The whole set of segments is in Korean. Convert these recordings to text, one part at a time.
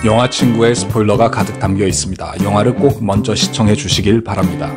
영화 친구의 스포일러가 가득 담겨 있습니다. 영화를 꼭 먼저 시청해 주시길 바랍니다.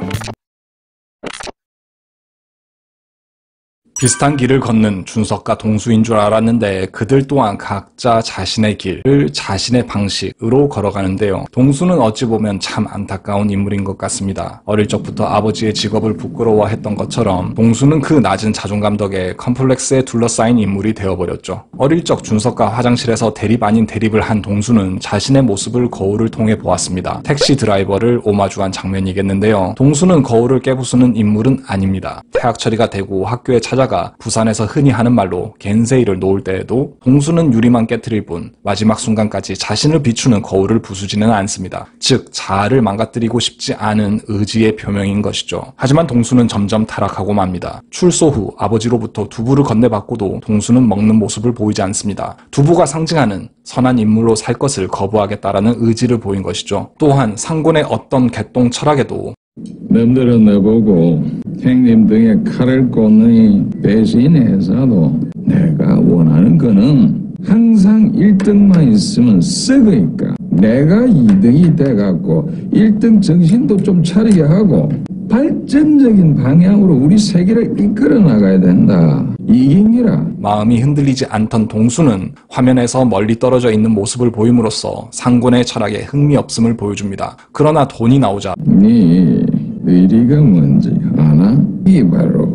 비슷한 길을 걷는 준석과 동수인 줄 알았는데 그들 또한 각자 자신의 길을 자신의 방식으로 걸어가는데요. 동수는 어찌 보면 참 안타까운 인물인 것 같습니다. 어릴 적부터 아버지의 직업을 부끄러워했던 것처럼 동수는 그 낮은 자존감 덕에 컴플렉스에 둘러싸인 인물이 되어버렸죠. 어릴 적 준석과 화장실에서 대립 아닌 대립을 한 동수는 자신의 모습을 거울을 통해 보았습니다. 택시 드라이버를 오마주한 장면이겠는데요. 동수는 거울을 깨부수는 인물은 아닙니다. 퇴학 처리가 되고 학교에 찾아가 부산에서 흔히 하는 말로 겐세이를 놓을 때에도 동수는 유리만 깨트릴 뿐 마지막 순간까지 자신을 비추는 거울을 부수지는 않습니다. 즉 자아를 망가뜨리고 싶지 않은 의지의 표명인 것이죠. 하지만 동수는 점점 타락하고 맙니다. 출소 후 아버지로부터 두부를 건네받고도 동수는 먹는 모습을 보이지 않습니다. 두부가 상징하는 선한 인물로 살 것을 거부하겠다라는 의지를 보인 것이죠. 또한 상곤의 어떤 개똥 철학에도 남들은 나보고 형님 등에 칼을 꽂는 배신해서도 내가 원하는 거는 항상 1등만 있으면 썩으니까 내가 2등이 돼갖고 1등 정신도 좀 차리게 하고 발전적인 방향으로 우리 세계를 이끌어 나가야 된다. 이긴이라. 마음이 흔들리지 않던 동수는 화면에서 멀리 떨어져 있는 모습을 보임으로써 상곤의 철학에 흥미없음을 보여줍니다. 그러나 돈이 나오자 네 의리가 뭔지 아나? 이게 바로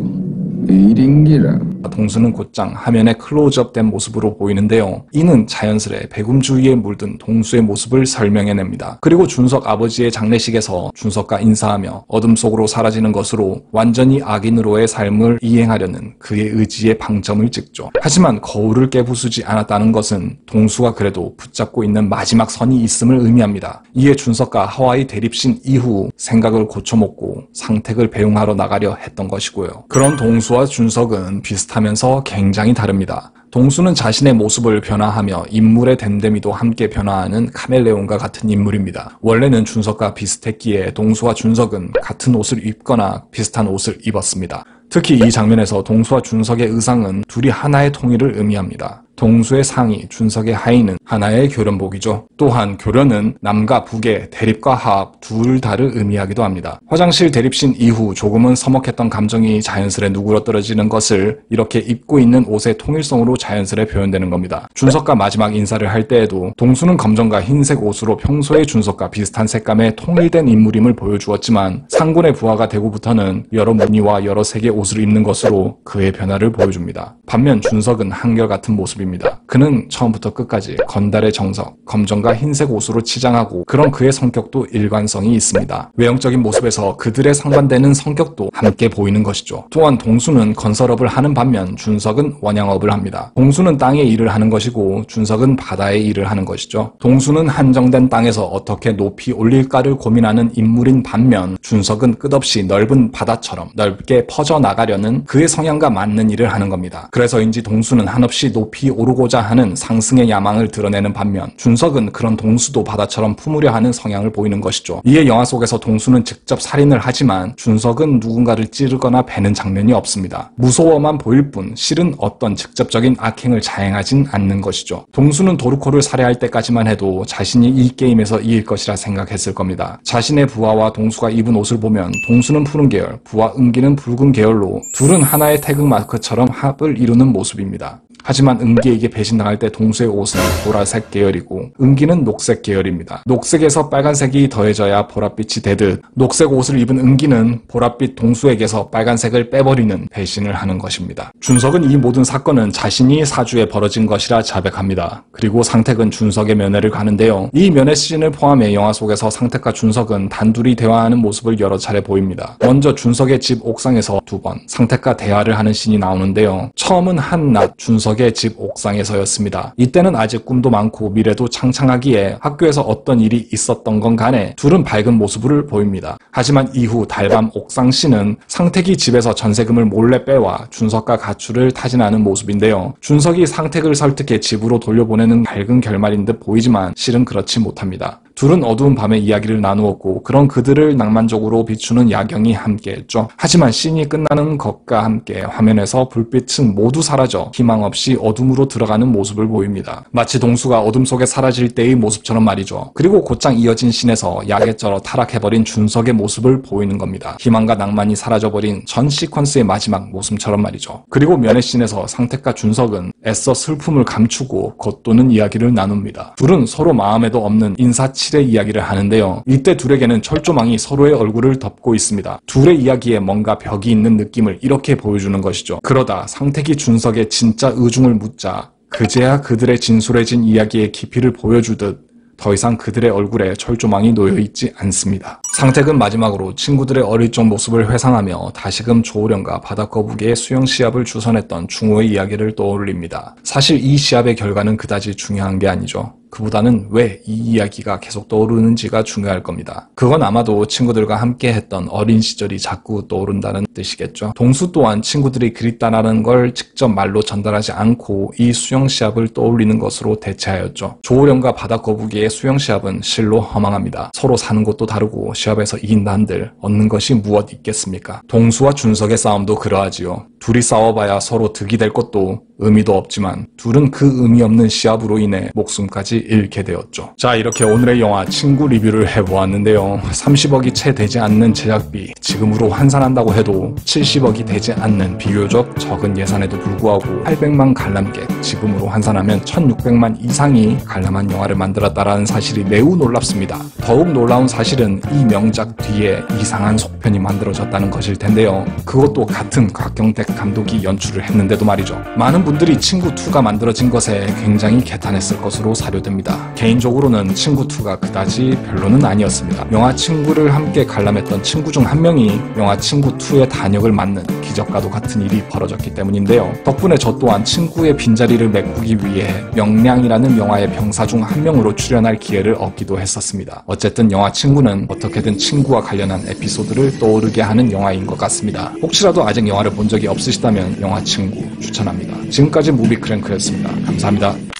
의린기라. 동수는 곧장 화면에 클로즈업된 모습으로 보이는데요. 이는 자연스레 배금주의에 물든 동수의 모습을 설명해냅니다. 그리고 준석 아버지의 장례식에서 준석과 인사하며 어둠 속으로 사라지는 것으로 완전히 악인으로의 삶을 이행하려는 그의 의지에 방점을 찍죠. 하지만 거울을 깨부수지 않았다는 것은 동수가 그래도 붙잡고 있는 마지막 선이 있음을 의미합니다. 이에 준석과 하와이 대립신 이후 생각을 고쳐먹고 상택을 배웅하러 나가려 했던 것이고요. 그런 동수와 준석은 비슷하면서 굉장히 다릅니다. 동수는 자신의 모습을 변화하며 인물의 됨됨이도 함께 변화하는 카멜레온과 같은 인물입니다. 원래는 준석과 비슷했기에 동수와 준석은 같은 옷을 입거나 비슷한 옷을 입었습니다. 특히 이 장면에서 동수와 준석의 의상은 둘이 하나의 통일을 의미합니다. 동수의 상의, 준석의 하의는 하나의 교련복이죠. 또한 교련은 남과 북의 대립과 화합 둘 다를 의미하기도 합니다. 화장실 대립신 이후 조금은 서먹했던 감정이 자연스레 누그러뜨려지는 것을 이렇게 입고 있는 옷의 통일성으로 자연스레 표현되는 겁니다. 준석과 마지막 인사를 할 때에도 동수는 검정과 흰색 옷으로 평소의 준석과 비슷한 색감의 통일된 인물임을 보여주었지만 상곤의 부하가 되고부터는 여러 무늬와 여러 색의 옷을 입는 것으로 그의 변화를 보여줍니다. 반면 준석은 한결같은 모습입니다. 그는 처음부터 끝까지 건달의 정석, 검정과 흰색 옷으로 치장하고 그런 그의 성격도 일관성이 있습니다. 외형적인 모습에서 그들의 상반되는 성격도 함께 보이는 것이죠. 또한 동수는 건설업을 하는 반면 준석은 원양업을 합니다. 동수는 땅의 일을 하는 것이고 준석은 바다의 일을 하는 것이죠. 동수는 한정된 땅에서 어떻게 높이 올릴까를 고민하는 인물인 반면 준석은 끝없이 넓은 바다처럼 넓게 퍼져나가려는 그의 성향과 맞는 일을 하는 겁니다. 그래서인지 동수는 한없이 높이 오르고자 하는 상승의 야망을 드러내는 반면 준석은 그런 동수도 바다처럼 품으려 하는 성향을 보이는 것이죠. 이에 영화 속에서 동수는 직접 살인을 하지만 준석은 누군가를 찌르거나 베는 장면이 없습니다. 무서워만 보일 뿐 실은 어떤 직접적인 악행을 자행하진 않는 것이죠. 동수는 도르코를 살해할 때까지만 해도 자신이 이 게임에서 이길 것이라 생각했을 겁니다. 자신의 부하와 동수가 입은 옷을 보면 동수는 푸른 계열, 부하 은기는 붉은 계열로 둘은 하나의 태극마크처럼 합을 이루는 모습입니다. 하지만 은기에게 배신당할 때 동수의 옷은 보라색 계열이고 은기는 녹색 계열입니다. 녹색에서 빨간색이 더해져야 보랏빛이 되듯 녹색 옷을 입은 은기는 보랏빛 동수에게서 빨간색을 빼버리는 배신을 하는 것입니다. 준석은 이 모든 사건은 자신이 사주에 벌어진 것이라 자백합니다. 그리고 상택은 준석의 면회를 가는데요. 이 면회 씬을 포함해 영화 속에서 상택과 준석은 단둘이 대화하는 모습을 여러 차례 보입니다. 먼저 준석의 집 옥상에서 2번 상택과 대화를 하는 씬이 나오는데요. 처음은 한낮 준석의 집 옥상에서였습니다. 이때는 아직 꿈도 많고 미래도 창창하기에 학교에서 어떤 일이 있었던 건 간에 둘은 밝은 모습을 보입니다. 하지만 이후 달밤 옥상 씬은 상택이 집에서 전세금을 몰래 빼와 준석과 가출을 타진하는 모습인데요. 준석이 상택을 설득해 집으로 돌려보내는 밝은 결말인 듯 보이지만 실은 그렇지 못합니다. 둘은 어두운 밤에 이야기를 나누었고 그런 그들을 낭만적으로 비추는 야경이 함께했죠. 하지만 씬이 끝나는 것과 함께 화면에서 불빛은 모두 사라져 희망 없이 어둠으로 들어가는 모습을 보입니다. 마치 동수가 어둠 속에 사라질 때의 모습처럼 말이죠. 그리고 곧장 이어진 씬에서 약에 쩔어 타락해버린 준석의 모습을 보이는 겁니다. 희망과 낭만이 사라져버린 전 시퀀스의 마지막 모습처럼 말이죠. 그리고 면회 씬에서 상택과 준석은 애써 슬픔을 감추고 겉도는 이야기를 나눕니다. 둘은 서로 마음에도 없는 인사치레 이야기를 하는데요. 이때 둘에게는 철조망이 서로의 얼굴을 덮고 있습니다. 둘의 이야기에 뭔가 벽이 있는 느낌을 이렇게 보여주는 것이죠. 그러다 상택이 준석의 진짜 의중을 묻자 그제야 그들의 진솔해진 이야기의 깊이를 보여주듯 더 이상 그들의 얼굴에 철조망이 놓여있지 않습니다. 상택은 마지막으로 친구들의 어릴 적 모습을 회상하며 다시금 조우령과 바다거북이의 수영 시합을 주선했던 충호의 이야기를 떠올립니다. 사실 이 시합의 결과는 그다지 중요한 게 아니죠. 그보다는 왜 이 이야기가 계속 떠오르는지가 중요할 겁니다. 그건 아마도 친구들과 함께 했던 어린 시절이 자꾸 떠오른다는 뜻이겠죠. 동수 또한 친구들이 그립다라는 걸 직접 말로 전달하지 않고 이 수영 시합을 떠올리는 것으로 대체하였죠. 조우령과 바다거북이의 수영 시합은 실로 허망합니다. 서로 사는 곳도 다르고 시합에서 이긴다 한들 얻는 것이 무엇 있겠습니까? 동수와 준석의 싸움도 그러하지요. 둘이 싸워봐야 서로 득이 될 것도 의미도 없지만 둘은 그 의미 없는 시합으로 인해 목숨까지 잃게 되었죠. 자, 이렇게 오늘의 영화 친구 리뷰를 해보았는데요. 30억이 채 되지 않는 제작비, 지금으로 환산한다고 해도 70억이 되지 않는 비교적 적은 예산에도 불구하고 800만 관람객, 지금으로 환산하면 1600만 이상이 관람한 영화를 만들었다라는 사실이 매우 놀랍습니다. 더욱 놀라운 사실은 이 명작 뒤에 이상한 속편이 만들어졌다는 것일 텐데요. 그것도 같은 곽경택 감독이 연출을 했는데도 말이죠. 많은 분들이 친구2가 만들어진 것에 굉장히 개탄했을 것으로 사료됩니다. 개인적으로는 친구2가 그다지 별로는 아니었습니다. 영화 친구를 함께 관람했던 친구 중 한 명이 영화 친구2의 단역을 맡는 기적과도 같은 일이 벌어졌기 때문인데요. 덕분에 저 또한 친구의 빈자리를 메꾸기 위해 명량이라는 영화의 병사 중 한 명으로 출연할 기회를 얻기도 했었습니다. 어쨌든 영화 친구는 어떻게든 친구와 관련한 에피소드를 떠오르게 하는 영화인 것 같습니다. 혹시라도 아직 영화를 본 적이 없으시다면 영화 친구 추천합니다. 지금까지 무비크랭크였습니다. 감사합니다.